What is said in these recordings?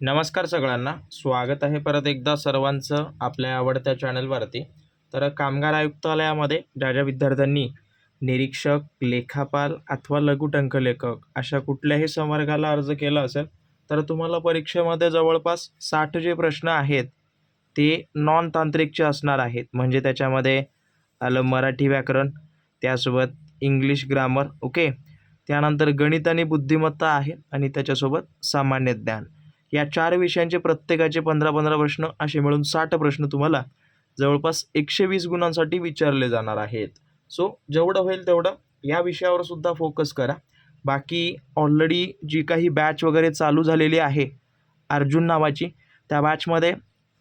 नमस्कार सगळ्यांना. स्वागत आहे परत एकदा सर्वांचं आपल्या आवडत्या चॅनलवरती. तर कामगार आयुक्तालयामध्ये ज्या विद्यार्थ्यांनी निरीक्षक, लेखापाल अथवा लघुटंकलेखक अशा कुठल्याही संवर्गाला अर्ज केला असेल, तर तुम्हाला परीक्षेमध्ये जवळपास 60 जे प्रश्न आहेत, ते नॉन तांत्रिकचे असणार आहेत. म्हणजे त्याच्यामध्ये आलं मराठी व्याकरण, त्यासोबत इंग्लिश ग्रामर, ओके. त्यानंतर गणित आणि बुद्धिमत्ता आहे आणि त्याच्यासोबत सामान्य ज्ञान. या 4 विषयांचे प्रत्येकाचे 15-15 प्रश्न असे मिळून 60 प्रश्न तुम्हाला जवळपास 120 गुणांसाठी विचारले जाणार आहेत. सो जेवढं होईल तेवढं या विषयावर सुद्धा फोकस करा. बाकी ऑलरेडी जी काही बॅच वगैरे चालू झालेली आहे अर्जुन नावाची, त्या बॅचमध्ये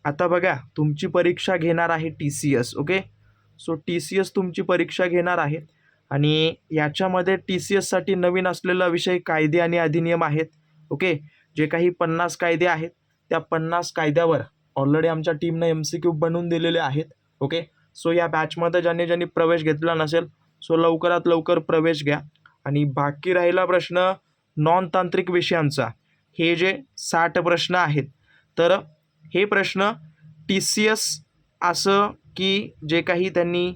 आता बघा तुमची परीक्षा घेणार आहे TCS, ओके. सो TCS तुमची परीक्षा घेणार आहे आणि याच्यामध्ये TCSसाठी नवीन असलेला विषय कायदे आणि अधिनियम आहेत, ओके. जे काही 50 कायदे आहेत त्या 50 कायद्यावर ऑलरेडी आमच्या टीमनं MCQ बनवून दिलेले आहेत, ओके. सो या बॅचमध्ये ज्यांनी प्रवेश घेतला नसेल, सो लवकरात लवकर प्रवेश घ्या. आणि बाकी राहिला प्रश्न नॉन तांत्रिक विषयांचा, हे जे 60 प्रश्न आहेत, तर हे प्रश्न TCS असं की जे काही त्यांनी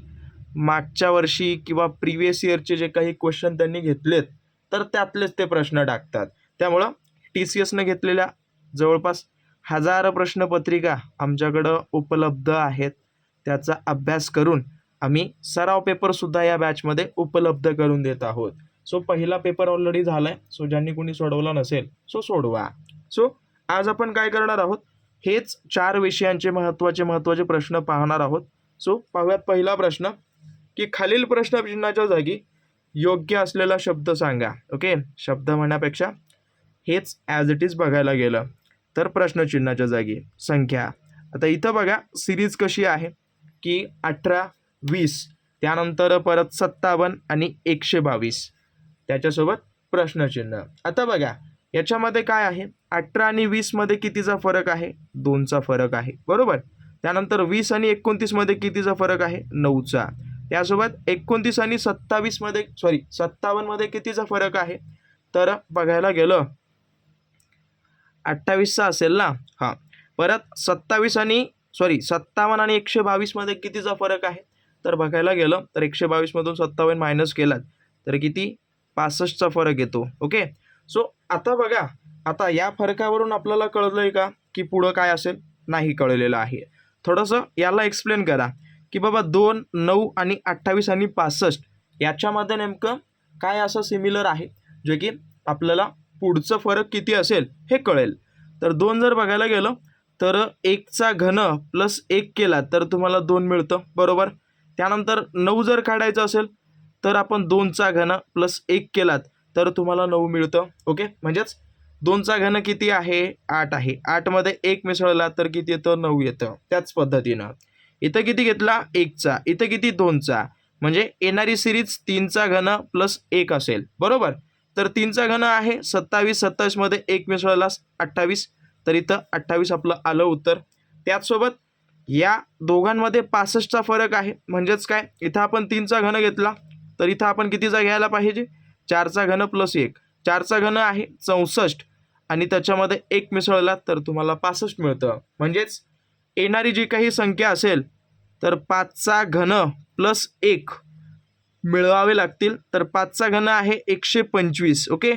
मागच्या वर्षी किंवा प्रिव्हियस इयरचे जे काही क्वेश्चन त्यांनी घेतलेत, तर त्यातलेच ते प्रश्न टाकतात. त्यामुळं TCSनं घेतलेल्या जवळपास 1000 प्रश्नपत्रिका आमच्याकडं उपलब्ध आहेत. त्याचा अभ्यास करून आम्ही सराव पेपरसुद्धा या बॅचमध्ये उपलब्ध करून देत आहोत. सो पहिला पेपर ऑलरेडी झाला आहे. सो ज्यांनी कोणी सोडवला नसेल सो सोडवा. सो आज आपण काय करणार आहोत, हेच 4 विषयांचे महत्त्वाचे प्रश्न पाहणार आहोत. सो पाहूयात पहिला प्रश्न, की खालील प्रश्नचिन्हाच्या जागी योग्य असलेला शब्द सांगा, ओके. शब्द म्हणण्यापेक्षा हेच ॲज इट इज बघायला गेलं तर प्रश्नचिन्हाच्या जागी संख्या. आता इथं बघा सिरीज कशी आहे, की 18, 20, त्यानंतर परत 57 आणि 122, त्याच्यासोबत प्रश्नचिन्ह. आता बघा याच्यामध्ये काय आहे, 18 आणि 20 मध्ये कितीचा फरक आहे, 2चा फरक आहे, बरोबर. त्यानंतर 20 आणि 29 मध्ये कितीचा फरक आहे, 9चा. त्यासोबत 29 आणि 27 मध्ये 57 मध्ये कितीचा फरक आहे, तर बघायला गेलं 28चा असेल ना, हां. परत 57 आणि 122 मध्ये कितीचा फरक आहे, तर बघायला गेलं तर 122 मधून 57 मायनस केलात तर किती, 65चा फरक येतो, ओके. सो आता बघा, आता या फरकावरून आपल्याला कळलंय का की पुढं काय असेल, नाही कळलेलं आहे. थोडंसं याला एक्सप्लेन करा की बाबा 2, 9 आणि 28 आणि 65 याच्यामध्ये नेमकं काय असं सिमिलर आहे जे की आपल्याला पुढचं फरक किती असेल हे कळेल. तर 2 जर बघायला गेलं तर 1चा घन प्लस 1 केला तर तुम्हाला 2 मिळतं, बरोबर. त्यानंतर 9 जर काढायचं असेल तर आपण 2चा घन प्लस 1 केलात तर तुम्हाला 9 मिळतं, ओके. म्हणजेच 2चा घन किती आहे, 8 आहे. 8 मध्ये 1 मिसळला तर किती येतं, 9 येतं. त्याच पद्धतीनं इथं किती घेतला, 1चा, इथं किती, 2चा. म्हणजे येणारी सिरीज 3चा घन प्लस 1 असेल, बरोबर. तर 3चा घन आहे 27, 27 मध्ये 1 मिसळलास 28, तर इथं 28 आपलं आलं उत्तर. त्याचसोबत या दोघांमध्ये 65चा फरक आहे. म्हणजेच काय, इथं आपण 3चा घन घेतला तर इथं आपण कितीचा घ्यायला पाहिजे, 4चा घन प्लस 1. 4चा घन आहे 64 आणि त्याच्यामध्ये 1 मिसळला तर तुम्हाला 65 मिळतं. म्हणजेच येणारी जी काही संख्या असेल तर 5चा घन प्लस 1 मिळवावे लागतील. तर 5चा घन आहे 125, ओके,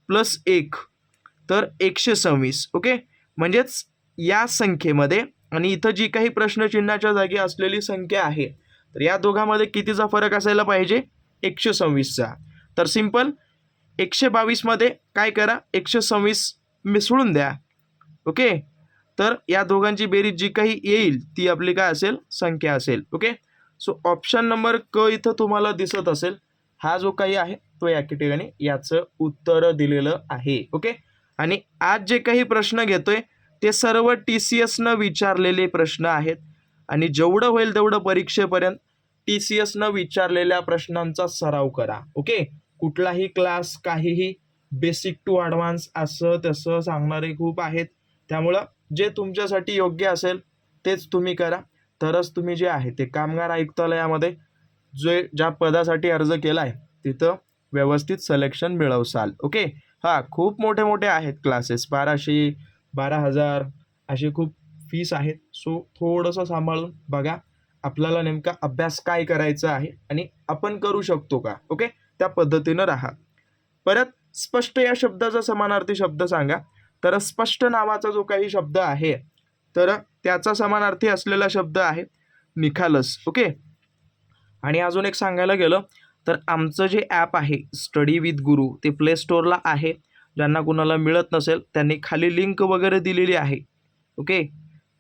प्लस 1 तर 126, ओके. म्हणजेच या संख्येमध्ये आणि इथं जी काही प्रश्नचिन्हाच्या जागी असलेली संख्या आहे तर या दोघांमध्ये कितीचा फरक असायला पाहिजे, 126चा. तर सिंपल 122 मध्ये काय करा, 126 मिसळून द्या, ओके. तर या दोघांची बेरीज जी काही येईल ती आपली काय असेल, संख्या असेल, ओके. सो ऑप्शन नंबर क इथं तुम्हाला दिसत असेल, हा जो काही आहे तो या ठिकाणी याचं उत्तर दिलेलं आहे, ओके. आणि आज जे काही प्रश्न घेतोय ते सर्व TCSनं विचारलेले प्रश्न आहेत आणि जेवढं होईल तेवढं परीक्षेपर्यंत TCSनं विचारलेल्या प्रश्नांचा सराव करा, ओके. कुठलाही क्लास काहीही बेसिक टू ॲडव्हान्स असं तसं सांगणारे खूप आहेत. त्यामुळं जे तुमच्यासाठी योग्य असेल तेच तुम्ही करा, तरच तुम्ही जे आहे ते कामगार आयुक्तालयामध्ये ज्या पदासाठी अर्ज केला आहे तिथं व्यवस्थित सिलेक्शन मिळवसाल, ओके. हां, खूप मोठे आहेत क्लासेस, 1200, 12,000 अशी खूप फीस आहेत. सो थोडंसं सांभाळून बघा आपल्याला नेमका अभ्यास काय करायचा आहे आणि आपण करू शकतो का. ओके, त्या पद्धतीनं राहा. परत स्पष्ट या शब्दाचा समानार्थी शब्द सांगा. तर स्पष्ट नावाचा जो काही शब्द आहे तर त्याचा समानार्थी असलेला शब्द आहे निखालस. ओके, आणि अजून एक सांगायला गेलं तर आमचं जे ॲप आहे स्टडी विथ गुरु ते प्ले स्टोअरला आहे. ज्यांना कुणाला मिळत नसेल त्यांनी खाली लिंक वगैरे दिलेली आहे. ओके,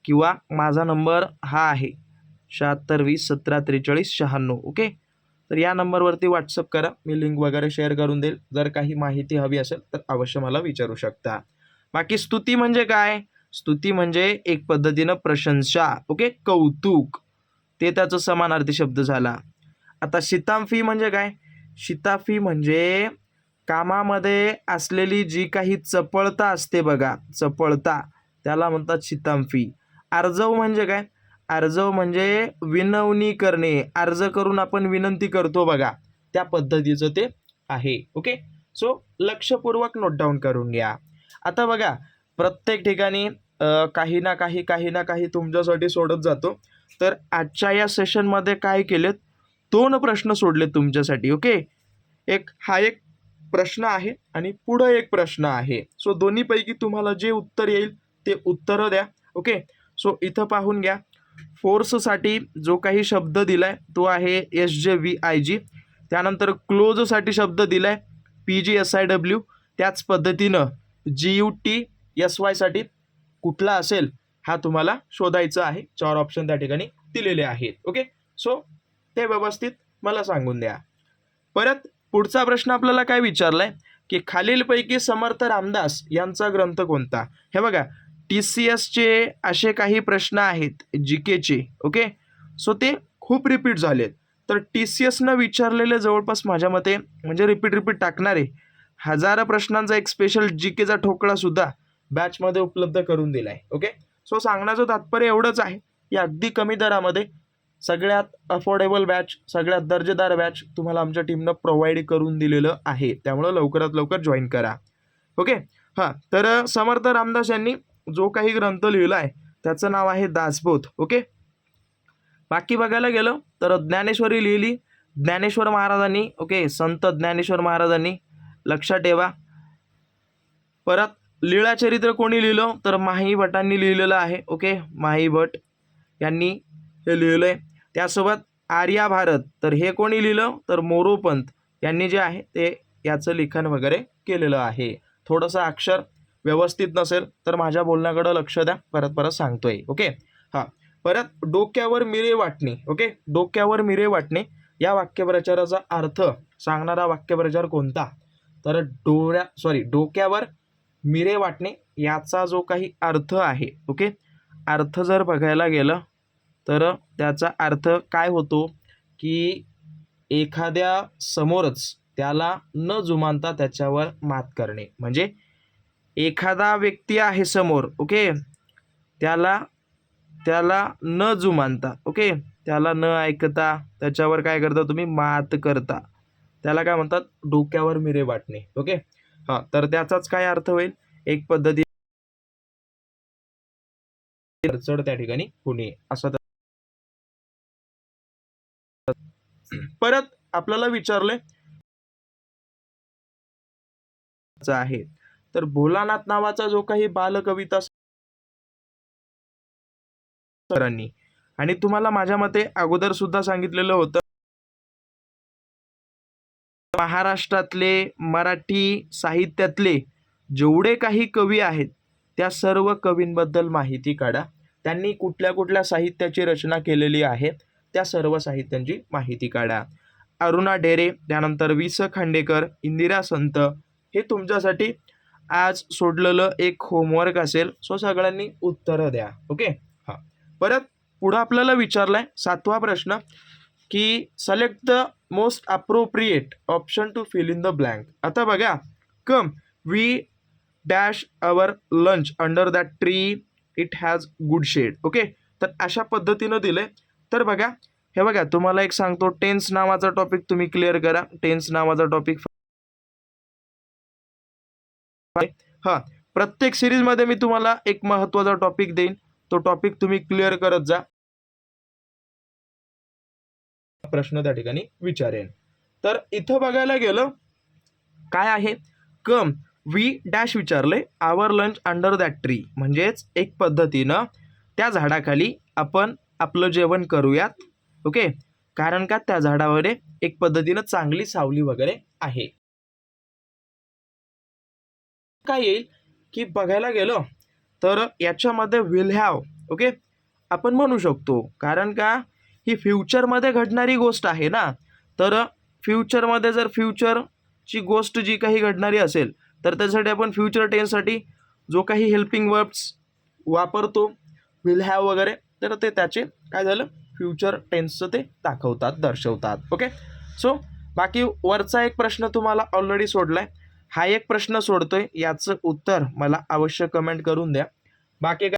किंवा माझा नंबर हा आहे 7620174396. ओके, तर या नंबरवरती व्हॉट्सअप करा. मी लिंक वगैरे शेअर करून देईल. जर काही माहिती हवी असेल तर अवश्य मला विचारू शकता. बाकी स्तुती म्हणजे काय? स्तुती म्हणजे एक पद्धतीनं प्रशंसा. ओके, कौतुक, ते त्याचं समानार्थी शब्द झाला. आता शिताफी म्हणजे काय? शिताफी म्हणजे कामामध्ये असलेली जी काही चपळता असते बघा, चपळता, त्याला म्हणतात शिताफी. आर्जव म्हणजे काय? आर्जव म्हणजे विनवणी करणे. अर्ज करून आपण विनंती करतो बघा, त्या पद्धतीचं ते आहे. ओके, सो लक्षपूर्वक नोट डाऊन करून घ्या. आता बघा प्रत्येक ठिकाणी काही ना काही तुमच्यासाठी सोडत जातो. तर आजच्या या सेशनमध्ये काय केलेत, 2 प्रश्न सोडले तुमच्यासाठी. ओके, एक प्रश्न आहे आणि पुढं एक प्रश्न आहे. सो दोन्हीपैकी तुम्हाला जे उत्तर येईल ते उत्तरं द्या. ओके, सो इथं पाहून घ्या. फोर्ससाठी जो काही शब्द दिलाय तो आहे SJVIG. त्यानंतर क्लोजसाठी शब्द दिलाय PGSIW. त्याच पद्धतीनं GUTSY साठी कुठला असेल हा तुम्हाला शोधायचा आहे. 4 ऑप्शन त्या ठिकाणी दिलेले आहेत. ओके, सो ते व्यवस्थित मला सांगून द्या. परत पुढचा प्रश्न आपल्याला काय विचारलाय की खालीलपैकी समर्थ रामदास यांचा ग्रंथ कोणता. हे बघा TCSचे असे काही प्रश्न आहेत GKचे. ओके, सो ते खूप रिपीट झालेत. तर TCSनं विचारलेले जवळपास माझ्या मते म्हणजे रिपीट टाकणारे 1000 प्रश्नांचा एक स्पेशल GKचा ठोकळा सुद्धा बॅचमध्ये उपलब्ध करून दिलाय. ओके, सो सांगण्याचं तात्पर्य एवढंच आहे की अगदी कमी दरामध्ये सगळ्यात अफोर्डेबल बॅच, सगळ्यात दर्जेदार बॅच तुम्हाला आमच्या टीमनं प्रोव्हाइड करून दिलेलं आहे. त्यामुळं लवकरात लवकर जॉईन करा. ओके, हां, तर समर्थ रामदास यांनी जो काही ग्रंथ लिहिला आहे त्याचं नाव आहे दासबोध. ओके, बाकी बघायला गेलं तर ज्ञानेश्वरी लिहिली ज्ञानेश्वर महाराजांनी. ओके, संत ज्ञानेश्वर महाराजांनी, लक्षात ठेवा. परत लीळाचरित्र कोणी लिहिलं तर माही भटांनी लिहिलेलं आहे. ओके, माही भट यांनी हे लिहिलं आहे. त्यासोबत आर्याभारत तर हे कोणी लिहिलं तर मोरोपंत यांनी जे आहे ते याचं लिखाण वगैरे केलेलं आहे. थोडंसं अक्षर व्यवस्थित नसेल तर माझ्या बोलण्याकडं लक्ष द्या, परत सांगतोय. ओके, हां, परत डोक्यावर मिरे वाटणे. ओके, डोक्यावर मिरे वाटणे या वाक्यप्रचाराचा अर्थ सांगणारा वाक्यप्रचार कोणता. तर डोक्यावर मिरे वाटणे याचा जो काही अर्थ आहे. ओके, अर्थ जर बघायला गेलं तर त्याचा अर्थ काय होतो की एखाद्या समोरच त्याला न जुमानता त्याच्यावर मात करणे. म्हणजे एखादा व्यक्ती आहे समोर. ओके, त्याला न जुमानता, ओके, त्याला न ऐकता त्याच्यावर काय करता तुम्ही, मात करता. त्याला काय म्हणतात, डोक्यावर मिरे वाटणे. ओके, हां, तर त्याचाच काय अर्थ होईल, एक पद्धती अडचण त्या ठिकाणी होणे असं. परत आपल्याला विचारलंय आहे तर भोलानाथ नावाचा जो काही बालकविता सरांनी, आणि तुम्हाला माझ्या मते अगोदर सुद्धा सांगितलेलं होतं, महाराष्ट्रातले मराठी साहित्यातले जेवढे काही कवी आहेत त्या सर्व कवींबद्दल माहिती काढा. त्यांनी कुठल्या कुठल्या साहित्याची रचना केलेली आहे त्या सर्व साहित्यांची माहिती काढा. अरुणा ढेरे, त्यानंतर वि स खांडेकर, इंदिरा संत, हे तुमच्यासाठी आज सोडलेलं एक होमवर्क असेल. सो सगळ्यांनी उत्तरं द्या. ओके, हां, परत पुढं आपल्याला विचारलाय 7वा प्रश्न की select the most appropriate option to fill in the blank. आता बघा, come we dash our lunch under that tree, it has good shade. Okay, तर अशा पद्धतीनं दिलंय. तर बघा, हे बघा तुम्हाला एक सांगतो, टेन्स नावाचा टॉपिक तुम्ही क्लिअर करा. टेन्स नावाचा टॉपिक, हां, प्रत्येक सिरीजमध्ये मी तुम्हाला एक महत्त्वाचा टॉपिक देईन, तो टॉपिक तुम्ही क्लिअर करत जा. प्रश्न त्या ठिकाणी विचारेन. तर इथं बघायला गेलं काय आहे, कम वी डॅश विचारले आवर लंच अंडर दॅट ट्री, म्हणजेच एक पद्धतीनं त्या झाडाखाली आपण आपलं जेवण करूयात. ओके, कारण का त्या झाडावर एक पद्धतीनं चांगली सावली वगैरे आहे. काय येईल की बघायला गेलं तर याच्यामध्ये विल हॅव, ओके, आपण म्हणू शकतो, कारण का ही फ्युचरमध्ये घडणारी गोष्ट आहे ना. तर फ्युचरमध्ये जर फ्युचरची गोष्ट जी काही घडणारी असेल तर त्यासाठी आपण फ्युचर टेन्ससाठी जो काही हेल्पिंग वर्ब्स वापरतो विल हॅव वगैरे, तर ते त्याचे काय झालं फ्युचर टेन्सचं ते दाखवतात, दर्शवतात. ओके, सो बाकी वरचा एक प्रश्न तुम्हाला ऑलरेडी सोडलाय, हा एक प्रश्न सोडतोय, याचं उत्तर मला अवश्य कमेंट करून द्या. बाकी